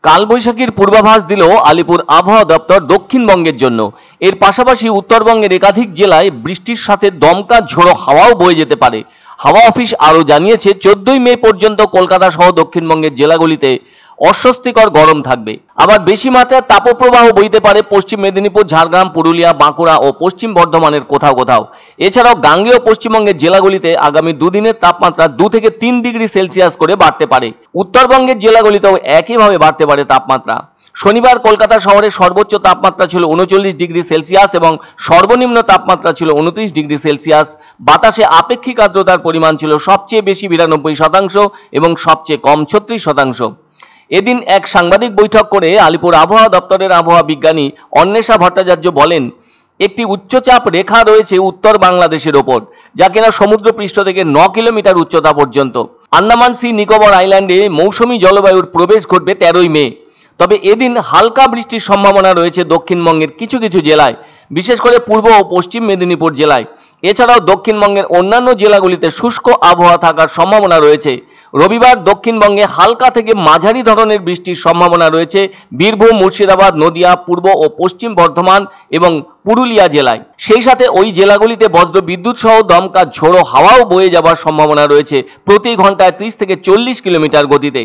কালবৈশাখীর পূর্বাভাস দিল আলিপুর আবহাওয়া দপ্তর দক্ষিণবঙ্গের জন্য। এর পাশাপাশি উত্তরবঙ্গের একাধিক জেলায় বৃষ্টির সাথে দমকা ঝোড়ো হাওয়াও বয়ে যেতে পারে। হাওয়া অফিস আরও জানিয়েছে 14ই মে পর্যন্ত কলকাতা সহ দক্ষিণবঙ্গের জেলাগুলিতে অস্বস্তিকর গরম থাকবে। আবার বেশি মাত্রার তাপপ্রবাহ বইতে পারে পশ্চিম মেদিনীপুর, ঝাড়গ্রাম, পুরুলিয়া, বাঁকুড়া ও পশ্চিম বর্ধমানের কোথাও কোথাও। এছাড়াও গাঙ্গেয় পশ্চিমবঙ্গের জেলাগুলিতে আগামী দুদিনের তাপমাত্রা 2 থেকে 3 ডিগ্রি সেলসিয়াস করে বাড়তে পারে। উত্তরবঙ্গের জেলাগুলিতেও একইভাবে বাড়তে পারে তাপমাত্রা। শনিবার কলকাতা শহরের সর্বোচ্চ তাপমাত্রা ছিল 39 ডিগ্রি সেলসিয়াস এবং সর্বনিম্ন তাপমাত্রা ছিল 29 ডিগ্রি সেলসিয়াস। বাতাসে আপেক্ষিক আর্দ্রতার পরিমাণ ছিল সবচেয়ে বেশি 92% এবং সবচেয়ে কম 36%। এদিন এক সাংবাদিক বৈঠক করে আলিপুর আবহাওয়া দপ্তরের আবহাওয়া বিজ্ঞানী অন্বেষা ভট্টাচার্য বলেন, একটি উচ্চচাপ রেখা রয়েছে উত্তর বাংলাদেশের ওপর, যা কিনা সমুদ্রপৃষ্ঠ থেকে 9 কিলোমিটার উচ্চতা পর্যন্ত। আন্দামান সি নিকোবর আইল্যান্ডে মৌসুমী জলবায়ুর প্রবেশ ঘটবে 13ই মে। তবে এদিন হালকা বৃষ্টির সম্ভাবনা রয়েছে দক্ষিণবঙ্গের কিছু কিছু জেলায়, বিশেষ করে পূর্ব ও পশ্চিম মেদিনীপুর জেলায়। এছাড়াও দক্ষিণবঙ্গের অন্যান্য জেলাগুলিতে শুষ্ক আবহাওয়া থাকার সম্ভাবনা রয়েছে। রবিবার দক্ষিণবঙ্গে হালকা থেকে মাঝারি ধরনের বৃষ্টির সম্ভাবনা রয়েছে বীরভূম, মুর্শিদাবাদ, নদিয়া, পূর্ব ও পশ্চিম বর্ধমান এবং পুরুলিয়া জেলায়। সেই সাথে ওই জেলাগুলিতে বজ্র বিদ্যুৎ সহ দমকা ঝোড়ো হাওয়াও বয়ে যাবার সম্ভাবনা রয়েছে প্রতি ঘন্টায় 30 থেকে 40 কিলোমিটার গতিতে।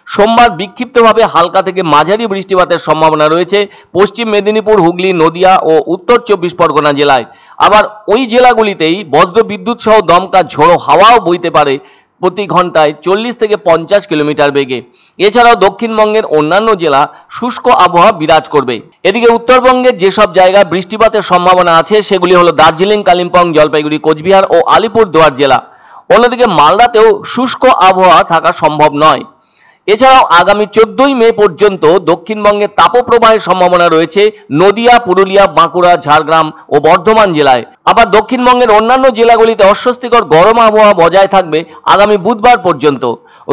সোমবার বিক্ষিপ্তভাবে হালকা থেকে মাঝারি বৃষ্টিপাতের সম্ভাবনা রয়েছে পশ্চিম মেদিনীপুর, হুগলি, নদিয়া ও উত্তর 24 পরগনা জেলায়। আবার ওই জেলাগুলিতেই বজ্র বিদ্যুৎ সহ দমকা ঝোড়ো হাওয়াও বইতে পারে প্রতি ঘন্টায় 40 থেকে 50 কিলোমিটার বেগে। এছাড়াও দক্ষিণবঙ্গের অন্যান্য জেলা শুষ্ক আবহাওয়া বিরাজ করবে। এদিকে উত্তরবঙ্গের যেসব জায়গায় বৃষ্টিপাতের সম্ভাবনা আছে সেগুলি হলো দার্জিলিং, কালিম্পং, জলপাইগুড়ি, কোচবিহার ও আলিপুরদুয়ার জেলা। অন্যদিকে মালদাতেও শুষ্ক আবহাওয়া থাকা সম্ভব নয়। এছাড়াও আগামী 14ই মে পর্যন্ত দক্ষিণবঙ্গে তাপপ্রবাহের সম্ভাবনা রয়েছে নদিয়া, পুরুলিয়া, বাঁকুড়া, ঝাড়গ্রাম ও বর্ধমান জেলায়। আবার দক্ষিণবঙ্গের অন্যান্য জেলাগুলিতে অস্বস্তিকর গরম আবহাওয়া বজায় থাকবে আগামী বুধবার পর্যন্ত।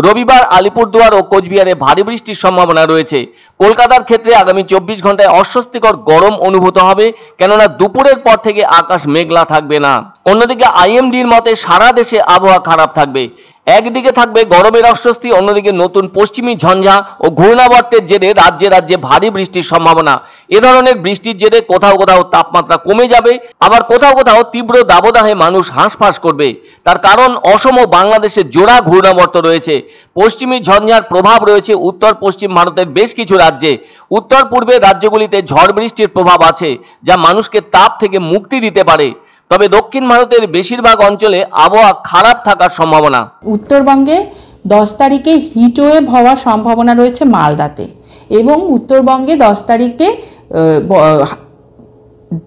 রবিবার আলিপুরদুয়ার ও কোচবিহারে ভারী বৃষ্টির সম্ভাবনা রয়েছে। কলকাতার ক্ষেত্রে আগামী 24 ঘন্টায় অস্বস্তিকর গরম অনুভূত হবে, কেননা দুপুরের পর থেকে আকাশ মেঘলা থাকবে না। অন্যদিকে আইএমডির মতে সারা দেশে আবহাওয়া খারাপ থাকবে। একদিকে থাকবে গরমের অস্বস্তি, অন্যদিকে নতুন পশ্চিমী ঝঞ্ঝা ও ঘূর্ণাবর্তের জেরে রাজ্যে রাজ্যে ভারী বৃষ্টির সম্ভাবনা। এ ধরনের বৃষ্টির জেরে কোথাও কোথাও তাপমাত্রা কমে যাবে, আবার কোথাও কোথাও তীব্র দাবদাহে মানুষ হাঁসফাঁস করবে। তার কারণ অসম ও বাংলাদেশে জোড়া ঘূর্ণাবর্ত রয়েছে। পশ্চিমী ঝঞ্ঝার প্রভাব রয়েছে উত্তর পশ্চিম ভারতের বেশ কিছু রাজ্যে। উত্তর পূর্বের রাজ্যগুলিতে ঝড় বৃষ্টির প্রভাব আছে, যা মানুষকে তাপ থেকে মুক্তি দিতে পারে। তবে দক্ষিণ ভারতের বেশিরভাগ অঞ্চলে আবহাওয়া খারাপ থাকার সম্ভাবনা। উত্তরবঙ্গে 10 তারিখে হিটওয়েভ হওয়ার সম্ভাবনা রয়েছে মালদাতে, এবং উত্তরবঙ্গে 10 তারিখে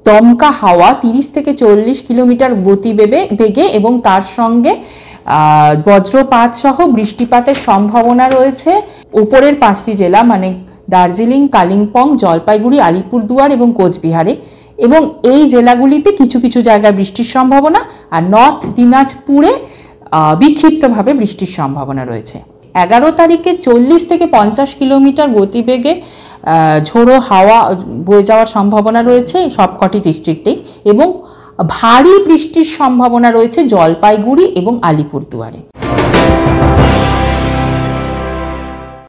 দমকা হাওয়া 30 থেকে 40 কিলোমিটার গতিবেগে এবং তার সঙ্গে বজ্রপাত সহ বৃষ্টিপাতের সম্ভাবনা রয়েছে উপরের 5টি জেলা, মানে দার্জিলিং, কালিম্পং, জলপাইগুড়ি, আলিপুরদুয়ার এবং কোচবিহারে। এবং এই জেলাগুলিতে কিছু কিছু জায়গায় বৃষ্টির সম্ভাবনা, আর নর্থ দিনাজপুরে বিক্ষিপ্তভাবে বৃষ্টির সম্ভাবনা রয়েছে। 11 তারিখে 40 থেকে 50 কিলোমিটার গতিবেগে ঝোড়ো হাওয়া বয়ে যাওয়ার সম্ভাবনা রয়েছে সবকটি ডিস্ট্রিক্টেই, এবং ভারী বৃষ্টির সম্ভাবনা রয়েছে জলপাইগুড়ি এবং আলিপুরদুয়ারে।